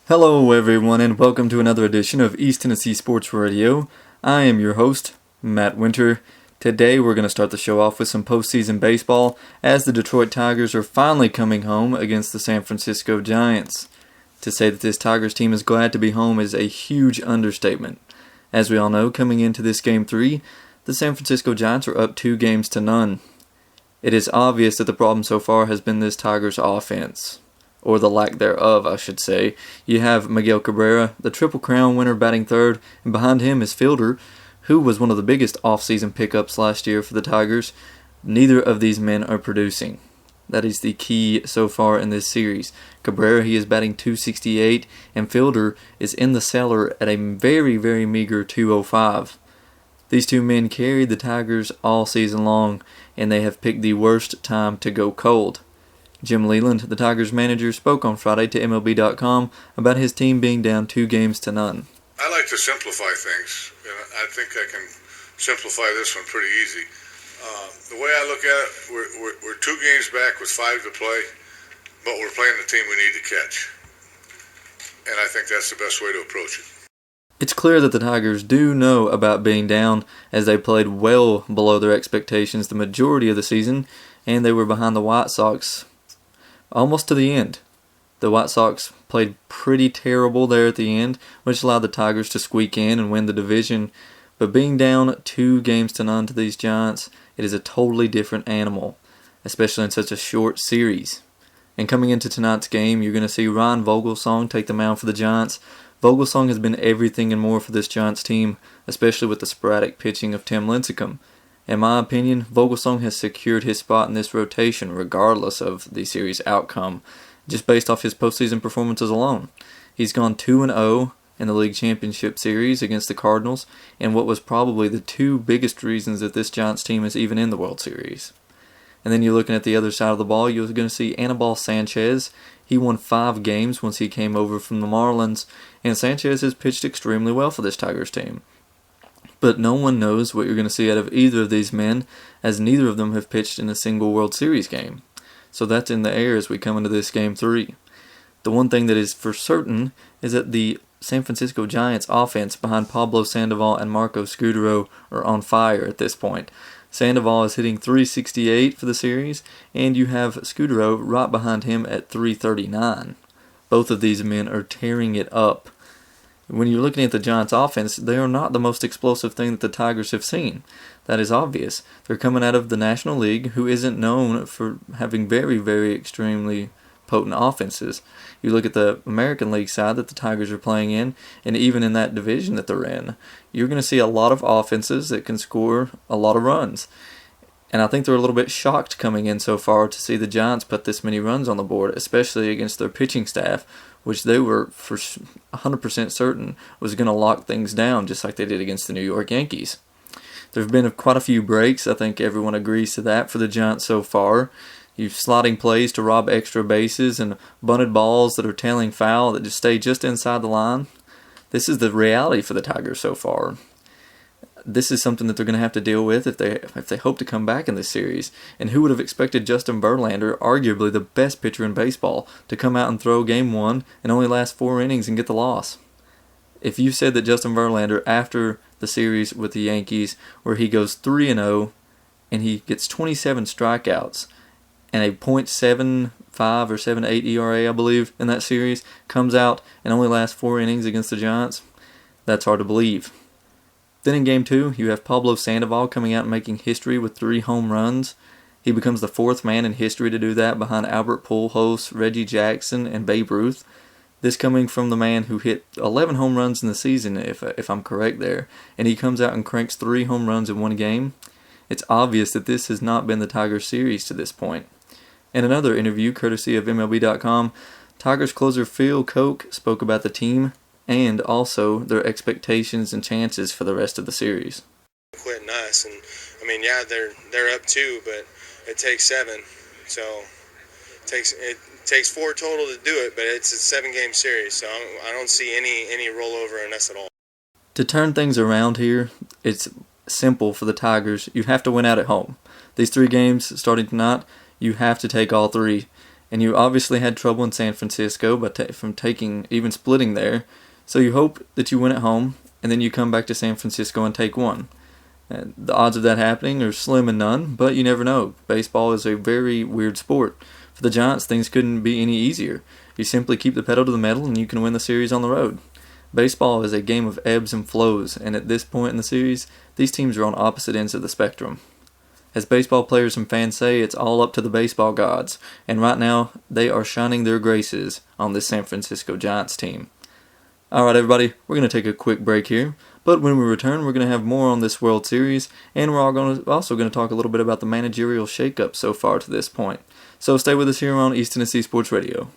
Hello everyone and welcome to another edition of East Tennessee Sports Radio. I am your host, Matt Winter. Today we're going to start the show off with some postseason baseball as the Detroit Tigers are finally coming home against the San Francisco Giants. To say that this Tigers team is glad to be home is a huge understatement. As we all know, coming into this Game 3, the San Francisco Giants are up 2-0. It is obvious that the problem so far has been this Tigers offense. Or the lack thereof, I should say. You have Miguel Cabrera, the Triple Crown winner, batting third, and behind him is Fielder, who was one of the biggest offseason pickups last year for the Tigers. Neither of these men are producing. That is the key so far in this series. Cabrera, he is batting .268, and Fielder is in the cellar at a very, very meager .205. These two men carried the Tigers all season long, and they have picked the worst time to go cold. Jim Leyland, the Tigers manager, spoke on Friday to MLB.com about his team being down 2-0. I like to simplify things. I think I can simplify this one pretty easy. The way I look at it, we're 2 games back with 5 to play, but we're playing the team we need to catch. And I think that's the best way to approach it. It's clear that the Tigers do know about being down, as they played well below their expectations the majority of the season, and they were behind the White Sox almost to the end. The White Sox played pretty terrible there at the end, which allowed the Tigers to squeak in and win the division. But being down 2-0 to these Giants, it is a totally different animal, especially in such a short series. And coming into tonight's game, you're going to see Ryan Vogelsong take the mound for the Giants. Vogelsong has been everything and more for this Giants team, especially with the sporadic pitching of Tim Lincecum. In my opinion, Vogelsong has secured his spot in this rotation regardless of the series outcome, just based off his postseason performances alone. He's gone 2-0 in the league championship series against the Cardinals, and what was probably the two biggest reasons that this Giants team is even in the World Series. And then you're looking at the other side of the ball, you're going to see Anibal Sanchez. He won 5 games once he came over from the Marlins, and Sanchez has pitched extremely well for this Tigers team. But no one knows what you're going to see out of either of these men, as neither of them have pitched in a single World Series game. So that's in the air as we come into this Game 3. The one thing that is for certain is that the San Francisco Giants offense behind Pablo Sandoval and Marco Scudero are on fire at this point. Sandoval is hitting .368 for the series, and you have Scudero right behind him at .339. Both of these men are tearing it up. When you're looking at the Giants' offense, they are not the most explosive thing that the Tigers have seen. That is obvious. They're coming out of the National League, who isn't known for having very, very extremely potent offenses. You look at the American League side that the Tigers are playing in, and even in that division that they're in, you're going to see a lot of offenses that can score a lot of runs. And I think they're a little bit shocked coming in so far to see the Giants put this many runs on the board, especially against their pitching staff, which they were for 100% certain was going to lock things down just like they did against the New York Yankees. There have been quite a few breaks. I think everyone agrees to that for the Giants so far. You've sliding plays to rob extra bases and bunted balls that are tailing foul that just stay just inside the line. This is the reality for the Tigers so far. This is something that they're going to have to deal with if they hope to come back in this series. And who would have expected Justin Verlander, arguably the best pitcher in baseball, to come out and throw Game 1 and only last 4 innings and get the loss? If you said that Justin Verlander, after the series with the Yankees, where he goes 3-0 and he gets 27 strikeouts and a .75 or .78 ERA, I believe, in that series, comes out and only lasts 4 innings against the Giants, that's hard to believe. Then in Game 2, you have Pablo Sandoval coming out and making history with 3 home runs. He becomes the 4th man in history to do that behind Albert Pujols, Reggie Jackson, and Babe Ruth. This coming from the man who hit 11 home runs in the season, if I'm correct there, and he comes out and cranks 3 home runs in 1 game. It's obvious that this has not been the Tigers series to this point. In another interview, courtesy of MLB.com, Tigers closer Phil Koch spoke about the team and also their expectations and chances for the rest of the series. Quitting us, and I mean, yeah, they're up 2, but it takes 7, so it takes 4 total to do it. But it's a 7-game series, so I don't see any rollover in us at all. To turn things around here, it's simple for the Tigers. You have to win out at home. These 3 games starting tonight, you have to take all 3. And you obviously had trouble in San Francisco from splitting there. So you hope that you win at home, and then you come back to San Francisco and take one. And the odds of that happening are slim and none, but you never know. Baseball is a very weird sport. For the Giants, things couldn't be any easier. You simply keep the pedal to the metal and you can win the series on the road. Baseball is a game of ebbs and flows, and at this point in the series, these teams are on opposite ends of the spectrum. As baseball players and fans say, it's all up to the baseball gods, and right now, they are shining their graces on this San Francisco Giants team. Alright everybody, we're going to take a quick break here, but when we return, we're going to have more on this World Series, and we're also going to talk a little bit about the managerial shakeup so far to this point. So stay with us here on East Tennessee Sports Radio.